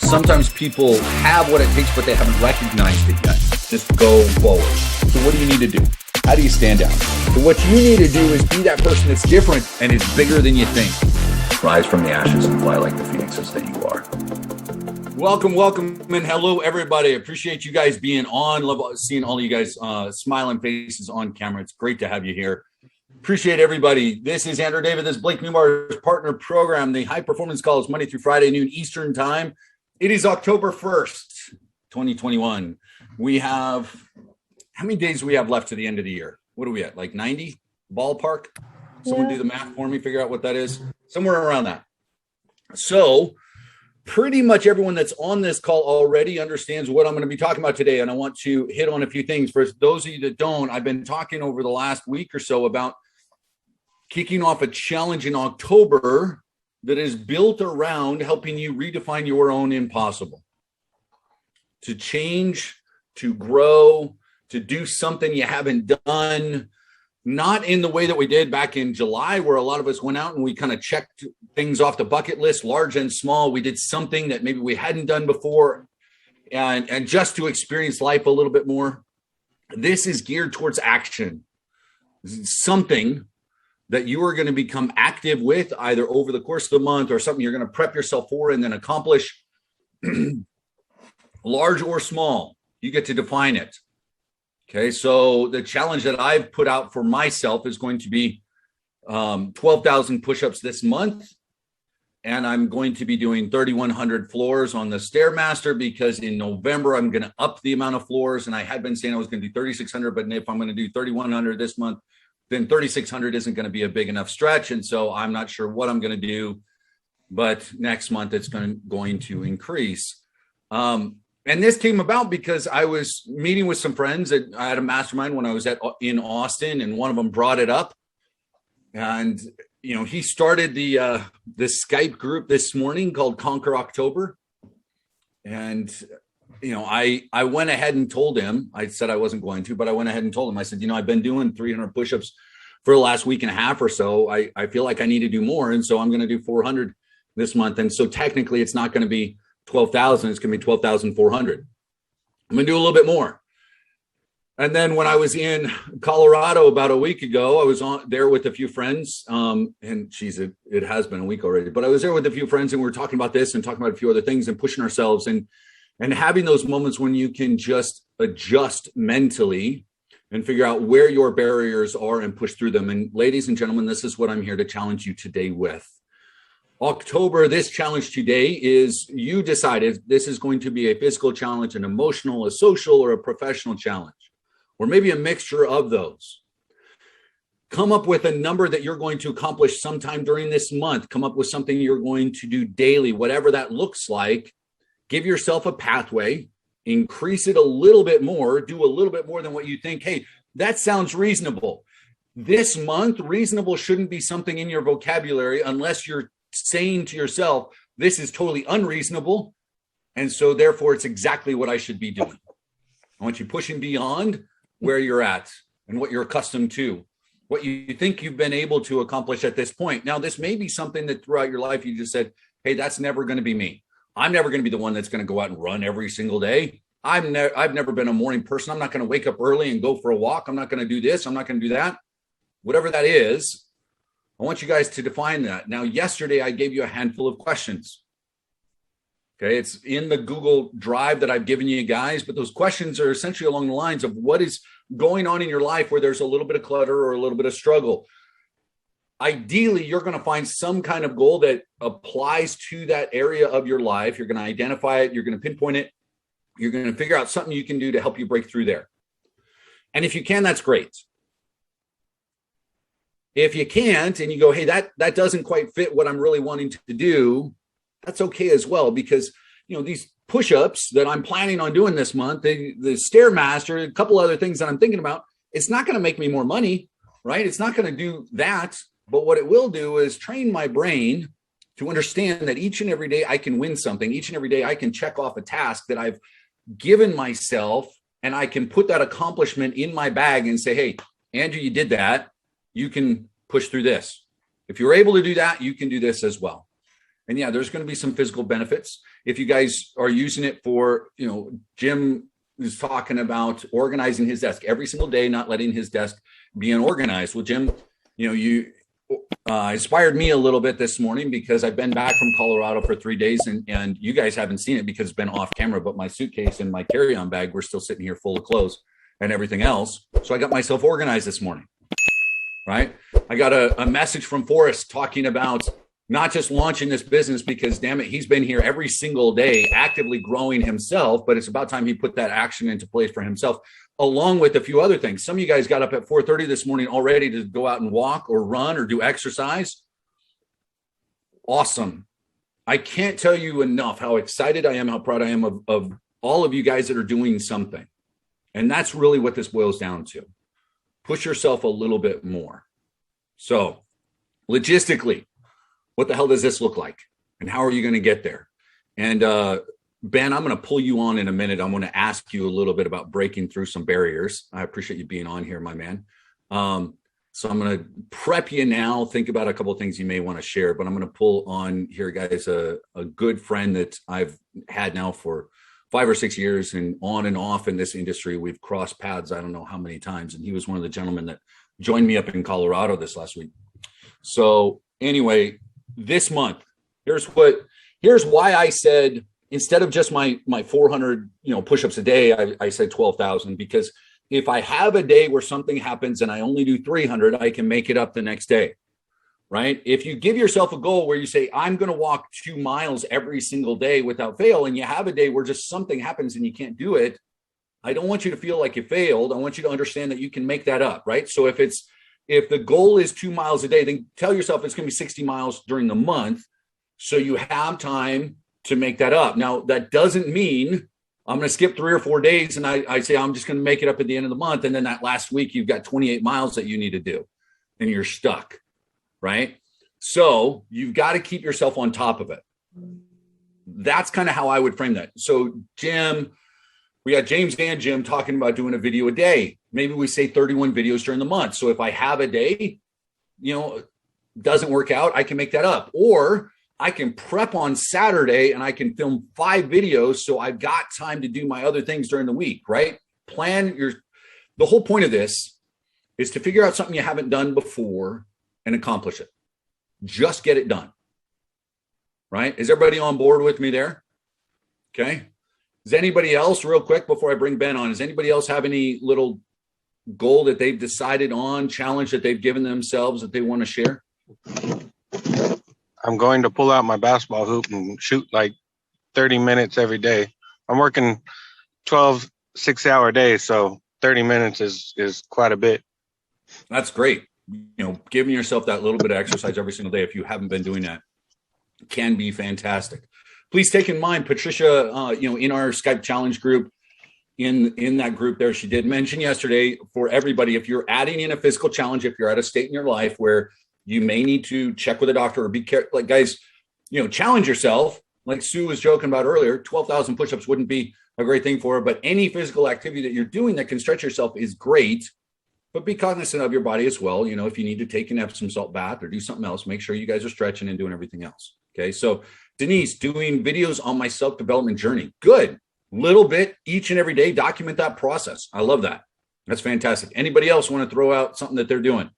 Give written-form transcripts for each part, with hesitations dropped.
sometimes people have what it takes, but they haven't recognized it yet. Just go forward. So what do you need to do? How do you stand out? So what you need to do is be that person that's different and is bigger than you think. Rise from the ashes and fly like the phoenixes that you are. Welcome, and hello, everybody. Appreciate you guys being on. Love seeing all of you guys smiling faces on camera. It's great to have you here. Appreciate everybody. This is Andrew David. This is Blake Newmar's partner program, the High Performance Calls, Monday through Friday, noon Eastern time. It is October 1st, 2021. We have, how many days do we have left to the end of the year? What are we at, like 90? Ballpark? Someone do the math for me, figure out what that is. Somewhere around that. So pretty much everyone that's on this call already understands what I'm going to be talking about today. And I want to hit on a few things. For those of you that don't, I've been talking over the last week or so about kicking off a challenge in October that is built around helping you redefine your own impossible. To change, to grow, to do something you haven't done, not in the way that we did back in July, where a lot of us went out and we kind of checked things off the bucket list, large and small. We did something that maybe we hadn't done before, and just to experience life a little bit more. This is geared towards action, something that you are going to become active with either over the course of the month or something you're going to prep yourself for and then accomplish. Large or small, you get to define it. Okay, so the challenge that I've put out for myself is going to be 12,000 push-ups this month. And I'm going to be doing 3,100 floors on the Stairmaster because in November, I'm going to up the amount of floors. And I had been saying I was going to do 3,600, but if I'm going to do 3,100 this month, then 3,600 isn't going to be a big enough stretch. And so I'm not sure what I'm going to do, but next month it's going to increase. And this came about because I was meeting with some friends. I had a mastermind when I was in Austin, and one of them brought it up. And, you know, he started the Skype group this morning called Conquer October. And, you know, I went ahead and told him, I said I wasn't going to, but I went ahead and told him, I said, you know, I've been doing 300 push-ups for the last week and a half or so. I feel like I need to do more. And so I'm going to do 400 this month. And so technically it's not going to be 12,000, it's going to be 12,400. I'm going to do a little bit more. And then when I was in Colorado about a week ago, I was there with a few friends. And geez, it has been a week already, but I was there with a few friends and we were talking about this and talking about a few other things and pushing ourselves and having those moments when you can just adjust mentally and figure out where your barriers are and push through them. And ladies and gentlemen, this is what I'm here to challenge you today with. October, this challenge today is you decided this is going to be a physical challenge, an emotional, a social, or a professional challenge, or maybe a mixture of those. Come up with a number that you're going to accomplish sometime during this month. Come up with something you're going to do daily, whatever that looks like. Give yourself a pathway, increase it a little bit more, do a little bit more than what you think. Hey, that sounds reasonable. This month, reasonable shouldn't be something in your vocabulary unless you're saying to yourself, this is totally unreasonable. And so therefore it's exactly what I should be doing. I want you pushing beyond where you're at and what you're accustomed to, what you think you've been able to accomplish at this point. Now, this may be something that throughout your life, you just said, hey, that's never going to be me. I'm never going to be the one that's going to go out and run every single day. I've never been a morning person. I'm not going to wake up early and go for a walk. I'm not going to do this. I'm not going to do that. Whatever that is, I want you guys to define that. Now, yesterday, I gave you a handful of questions. Okay, it's in the Google Drive that I've given you guys, but those questions are essentially along the lines of what is going on in your life where there's a little bit of clutter or a little bit of struggle. Ideally, you're going to find some kind of goal that applies to that area of your life. You're going to identify it. You're going to pinpoint it. You're going to figure out something you can do to help you break through there. And if you can, that's great. If you can't, and you go, hey, that doesn't quite fit what I'm really wanting to do, that's okay as well. Because, you know, these push-ups that I'm planning on doing this month, the Stairmaster, a couple other things that I'm thinking about, it's not going to make me more money, right? It's not going to do that. But what it will do is train my brain to understand that each and every day I can win something. Each and every day I can check off a task that I've given myself, and I can put that accomplishment in my bag and say, hey, Andrew, you did that. You can push through this. If you're able to do that, you can do this as well. And yeah, there's going to be some physical benefits. If you guys are using it for, Jim is talking about organizing his desk every single day, not letting his desk be unorganized. Well, Jim, you inspired me a little bit this morning because I've been back from Colorado for 3 days and you guys haven't seen it because it's been off camera, but my suitcase and my carry-on bag, we're still sitting here full of clothes and everything else. So I got myself organized this morning, right? I got a message from Forrest talking about not just launching this business because, damn it, he's been here every single day actively growing himself, but it's about time he put that action into place for himself, along with a few other things. Some of you guys got up at 4:30 this morning already to go out and walk or run or do exercise. Awesome. I can't tell you enough how excited I am, how proud I am of all of you guys that are doing something. And that's really what this boils down to. Push yourself a little bit more. So logistically, what the hell does this look like? And how are you going to get there? And Ben, I'm going to pull you on in a minute. I'm going to ask you a little bit about breaking through some barriers. I appreciate you being on here, my man. So I'm going to prep you now. Think about a couple of things you may want to share, but I'm going to pull on here, guys, a good friend that I've had now for 5 or 6 years and on and off in this industry. We've crossed paths, I don't know how many times. And he was one of the gentlemen that joined me up in Colorado this last week. So anyway, this month, here's why I said, instead of just my 400, push-ups a day, I said 12,000, because if I have a day where something happens and I only do 300, I can make it up the next day, right? If you give yourself a goal where you say, I'm going to walk 2 miles every single day without fail, and you have a day where just something happens and you can't do it, I don't want you to feel like you failed. I want you to understand that you can make that up, right? So if the goal is 2 miles a day, then tell yourself it's going to be 60 miles during the month. So you have time to make that up. Now, that doesn't mean I'm going to skip 3 or 4 days and I say, I'm just going to make it up at the end of the month. And then that last week, you've got 28 miles that you need to do and you're stuck, right? So you've got to keep yourself on top of it. That's kind of how I would frame that. So we got James and Jim talking about doing a video a day. Maybe we say 31 videos during the month. So if I have a day, doesn't work out, I can make that up. Or I can prep on Saturday and I can film 5 videos. So I've got time to do my other things during the week, right? The whole point of this is to figure out something you haven't done before and accomplish it. Just get it done, right? Is everybody on board with me there? Okay. Does anybody else, real quick, before I bring Ben on, does anybody else have any little goal that they've decided on, challenge that they've given themselves that they want to share? I'm going to pull out my basketball hoop and shoot like 30 minutes every day. I'm working 12 6-hour days, so 30 minutes is quite a bit. That's great. Giving yourself that little bit of exercise every single day, if you haven't been doing that, can be fantastic. Please take in mind, Patricia, in our Skype challenge group, in that group there, she did mention yesterday for everybody, if you're adding in a physical challenge, if you're at a state in your life where you may need to check with a doctor or be careful, like guys, challenge yourself. Like Sue was joking about earlier, 12,000 push-ups wouldn't be a great thing for her, but any physical activity that you're doing that can stretch yourself is great, but be cognizant of your body as well. If you need to take an Epsom salt bath or do something else, make sure you guys are stretching and doing everything else. Okay. So Denise, doing videos on my self-development journey. Good. Little bit each and every day. Document that process. I love that. That's fantastic. Anybody else want to throw out something that they're doing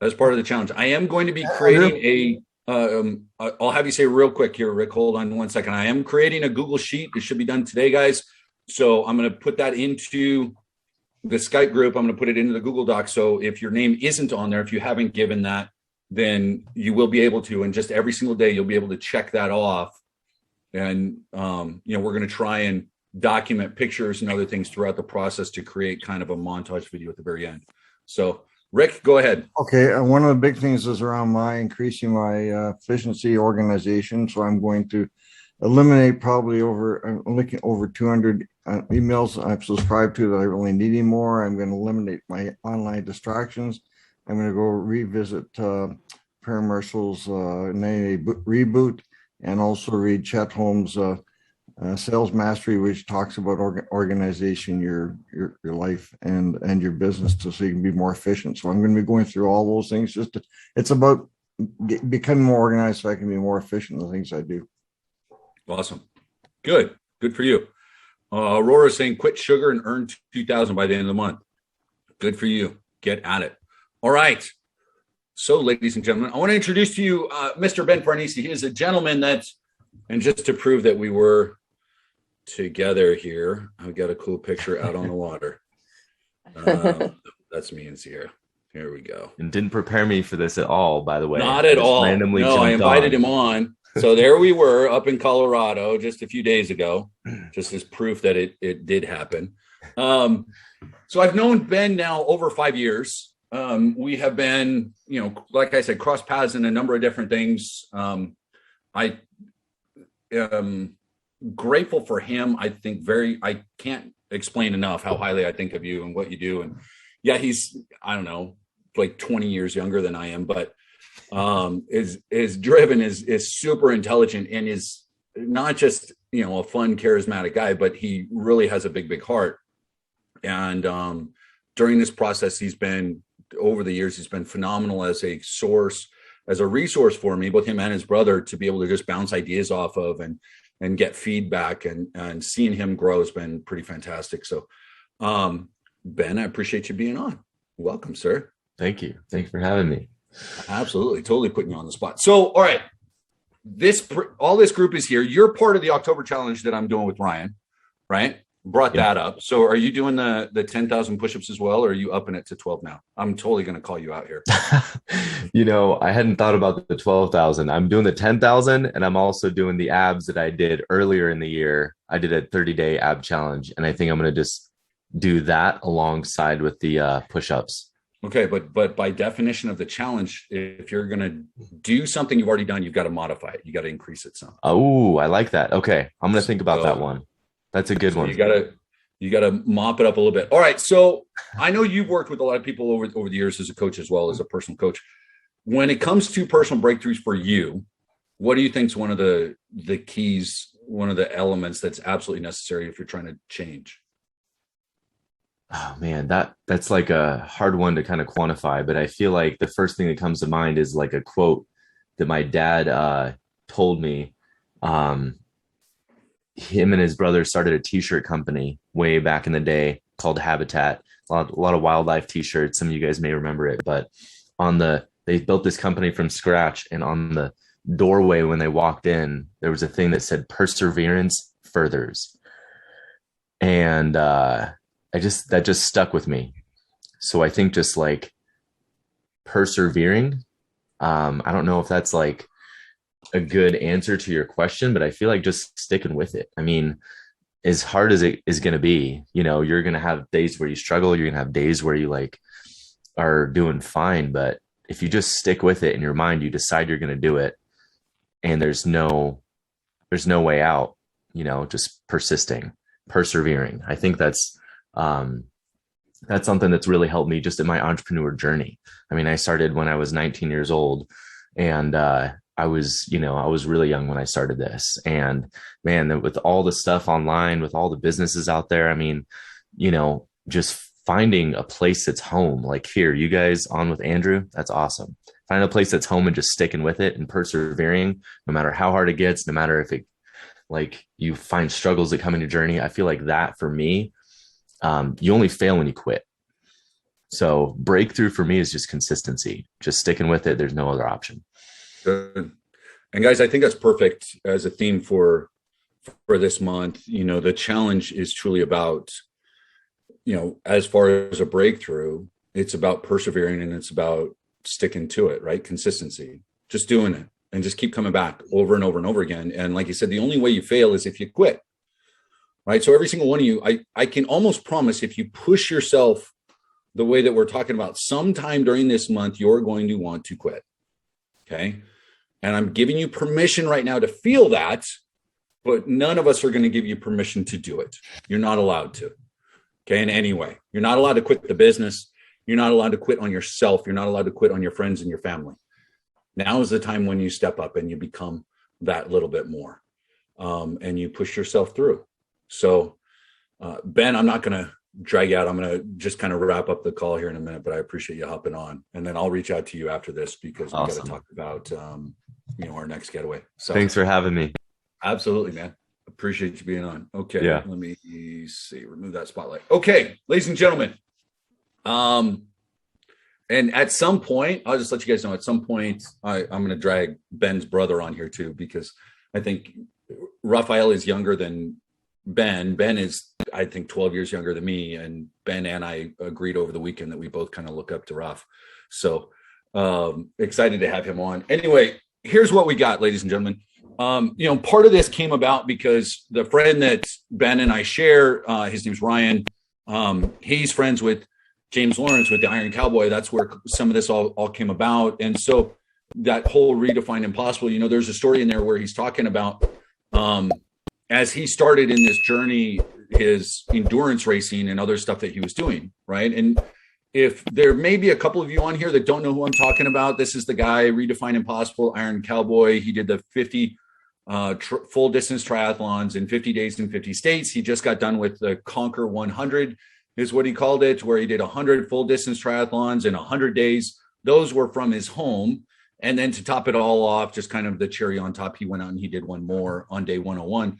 as part of the challenge? I am going to be creating I'll have you say real quick here, Rick, hold on 1 second. I am creating a Google Sheet. It should be done today, guys. So I'm going to put that into the Skype group. I'm going to put it into the Google Doc. So if your name isn't on there, if you haven't given that, then you will be able to, and just every single day, you'll be able to check that off. And, we're going to try and document pictures and other things throughout the process to create kind of a montage video at the very end. So Rick, go ahead. Okay. One of the big things is around increasing my efficiency organization. So I'm going to eliminate probably over 200 emails I've subscribed to that I really need anymore. I'm going to eliminate my online distractions. I'm going to go revisit Per Marshall's 90-Day Reboot and also read Chet Holmes' Sales Mastery, which talks about organization, your life and your business so you can be more efficient. So I'm going to be going through all those things. It's about become more organized so I can be more efficient in the things I do. Awesome. Good for you. Aurora saying quit sugar and earn 2,000 by the end of the month. Good for you. Get at it. All right. So, ladies and gentlemen, I want to introduce to you Mr. Ben Farnese. He is a gentleman and just to prove that we were together here, I've got a cool picture out on the water. That's me and Sierra. Here we go. And didn't prepare me for this at all, by the way. Not at all. Randomly no, I invited on. him on. So there we were up in Colorado just a few days ago, just as proof that it did happen. So I've known Ben now over 5 years. We have been, like I said, cross paths in a number of different things. I am grateful for him. I can't explain enough how highly I think of you and what you do. And yeah, he's, I don't know, like 20 years younger than I am, but is driven, is super intelligent, and is not just, a fun, charismatic guy, but he really has a big heart. And during this process, over the years, he's been phenomenal as a resource for me, both him and his brother, to be able to just bounce ideas off of and get feedback, and seeing him grow has been pretty fantastic. So, Ben, I appreciate you being on. Welcome, sir. Thank you. Thank you for having me. Absolutely. Totally putting you on the spot. So, all right. All this group is here. You're part of the October challenge that I'm doing with Ryan, right? Brought that up. So are you doing the 10,000 push-ups as well, or are you upping it to 12 now? I'm totally going to call you out here. I hadn't thought about the 12,000. I'm doing the 10,000, and I'm also doing the abs that I did earlier in the year. I did a 30-day ab challenge, and I think I'm going to just do that alongside with the push-ups. Okay, but by definition of the challenge, if you're going to do something you've already done, you've got to modify it. You got to increase it some. Oh, I like that. Okay, I'm going to think about that one. That's a good one. You got to mop it up a little bit. All right. So I know you've worked with a lot of people over the years as a coach, as well as a personal coach. When it comes to personal breakthroughs for you, what do you think is one of the keys, one of the elements that's absolutely necessary if you're trying to change? Oh man, that's like a hard one to kind of quantify, but I feel like the first thing that comes to mind is like a quote that my dad told me. Him and his brother started a t-shirt company way back in the day called Habitat. A lot of wildlife t-shirts. Some of you guys may remember it, but they built this company from scratch, and on the doorway when they walked in, there was a thing that said "Perseverance furthers," and that just stuck with me. So I think just like persevering. I don't know if that's like a good answer to your question, but I feel like just sticking with it. I mean, as hard as it is going to be, you're going to have days where you struggle. You're going to have days where you like are doing fine. But if you just stick with it in your mind, you decide you're going to do it, and there's no way out, just persevering. I think that's something that's really helped me just in my entrepreneur journey. I mean, I started when I was 19 years old, and I was really young when I started this. And man, with all the stuff online, with all the businesses out there, I mean, just finding a place that's home, like here, you guys on with Andrew, that's awesome. Find a place that's home and just sticking with it and persevering, no matter how hard it gets, no matter if it, like, you find struggles that come in your journey. I feel like that for me, you only fail when you quit. So breakthrough for me is just consistency, just sticking with it. There's no other option. Good. And guys, I think that's perfect as a theme for this month. The challenge is truly about, as far as a breakthrough, it's about persevering, and it's about sticking to it, right? Consistency, just doing it, and just keep coming back over and over and over again. And like you said, the only way you fail is if you quit, right? So every single one of you, I can almost promise, if you push yourself the way that we're talking about, sometime during this month, you're going to want to quit. Okay. And I'm giving you permission right now to feel that, but none of us are going to give you permission to do it. You're not allowed to. Okay. In any way, you're not allowed to quit the business. You're not allowed to quit on yourself. You're not allowed to quit on your friends and your family. Now is the time when you step up and you become that little bit more, and you push yourself through. So, Ben, I'm not going to drag you out. I'm going to just kind of wrap up the call here in a minute, but I appreciate you hopping on, and then I'll reach out to you after this because we got to Awesome. talk about, our next getaway. So Thanks for having me. absolutely, man. Appreciate you being on. Okay. Yeah. Let me see. Remove that spotlight. Okay, ladies and gentlemen. And at some point, I'll just let you guys know, at some point, I'm going to drag Ben's brother on here too, because I think Raphael is younger than Ben. Ben is, I think, 12 years younger than me. And Ben and I agreed over the weekend that we both kind of look up to Raph. So excited to have him on. Anyway, here's what we got, ladies and gentlemen. Part of this came about because the friend that Ben and I share, his name's Ryan. He's friends with James Lawrence with the Iron Cowboy. That's where some of this all came about. And so that whole Redefine Impossible, there's a story in there where he's talking about as he started in this journey, his endurance racing and other stuff that he was doing, right? And if there may be a couple of you on here that don't know who I'm talking about, this is the guy, Redefine Impossible, Iron Cowboy. He did the 50 full distance triathlons in 50 days in 50 states. He just got done with the Conquer 100 is what he called it, where he did 100 full distance triathlons in 100 days. Those were from his home. And then to top it all off, just kind of the cherry on top, he went out and he did one more on day 101.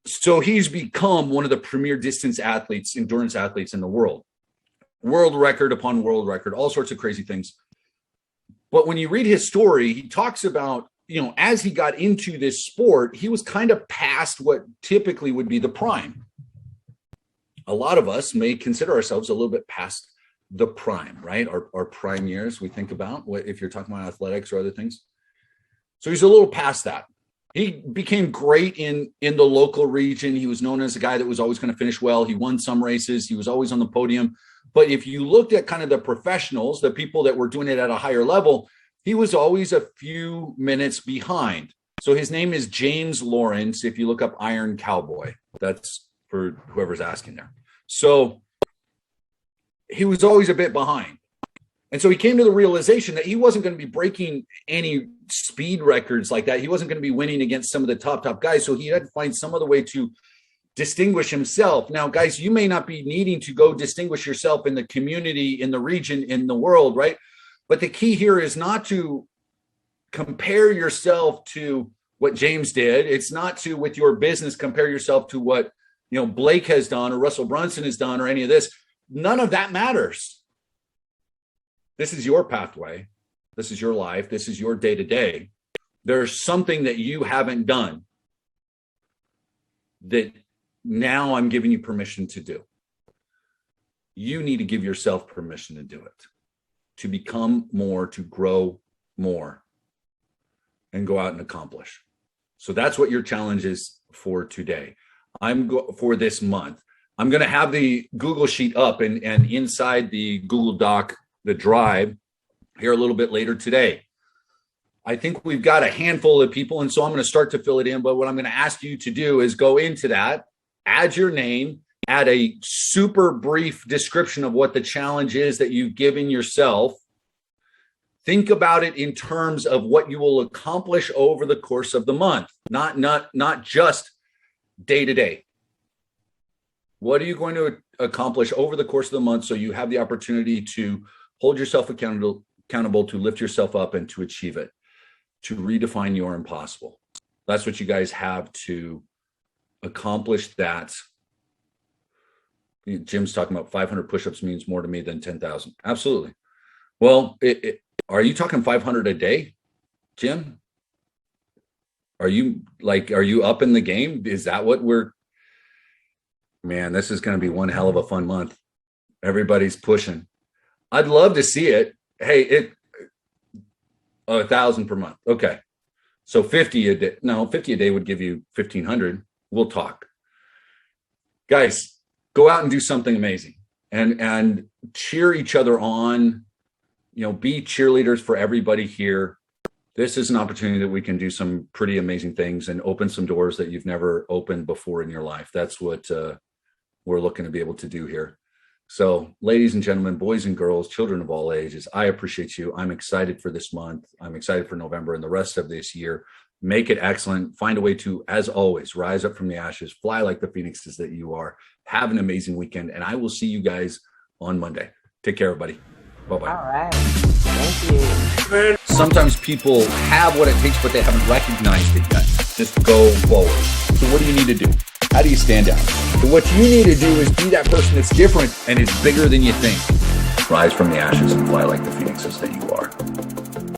So he's become one of the premier distance athletes, endurance athletes in the world. World record upon world record, all sorts of crazy things. But when you read his story, he talks about, as he got into this sport, he was kind of past what typically would be the prime. A lot of us may consider ourselves a little bit past the prime, right? Our prime years, we think about if you're talking about athletics or other things. So he's a little past that. He became great in the local region. He was known as a guy that was always going to finish well. He won some races. He was always on the podium. But if you looked at kind of the professionals, the people that were doing it at a higher level, he was always a few minutes behind. So his name is James Lawrence. If you look up Iron Cowboy, that's for whoever's asking there. So he was always a bit behind. And so he came to the realization that he wasn't going to be breaking any speed records like that. He wasn't going to be winning against some of the top guys. So he had to find some other way to distinguish himself. Now, guys, you may not be needing to go distinguish yourself in the community, in the region, in the world, right? But the key here is not to compare yourself to what James did. It's not to, with your business, compare yourself to what Blake has done or Russell Brunson has done or any of this. None of that matters. This is your pathway. This is your life. This is your day-to-day. There's something that you haven't done that now I'm giving you permission to do. You need to give yourself permission to do it, to become more, to grow more, and go out and accomplish. So that's what your challenge is for today. For this month. I'm going to have the Google Sheet up and inside the Google Doc, the Drive, here a little bit later today. I think we've got a handful of people, and so I'm going to start to fill it in. But what I'm going to ask you to do is go into that, add your name, add a super brief description of what the challenge is that you've given yourself. Think about it in terms of what you will accomplish over the course of the month, not just day to day. What are you going to accomplish over the course of the month so you have the opportunity to hold yourself accountable, to lift yourself up and to achieve it, to redefine your impossible? That's what you guys have to accomplish that. Jim's talking about 500 push-ups means more to me than 10,000. Absolutely. Well, are you talking 500 a day, Jim? Are you up in the game? Is that what man, this is going to be one hell of a fun month. Everybody's pushing. I'd love to see it. Hey, 1,000 per month. Okay. So 50 a day. No, 50 a day would give you 1,500. We'll talk. Guys, go out and do something amazing and cheer each other on. Be cheerleaders for everybody here. This is an opportunity that we can do some pretty amazing things and open some doors that you've never opened before in your life. That's what we're looking to be able to do here. So, ladies and gentlemen, boys and girls, children of all ages, I appreciate you. I'm excited for this month. I'm excited for November and the rest of this year. make it excellent, find a way to, as always, rise up from the ashes, fly like the phoenixes that you are. Have an amazing weekend, and I will see you guys on Monday. Take care, everybody. Bye-bye. All right. Thank you. Sometimes people have what it takes, but they haven't recognized it yet. Just go forward. So what do you need to do? How do you stand out? So what you need to do is be that person that's different and is bigger than you think. Rise from the ashes and fly like the phoenixes that you are.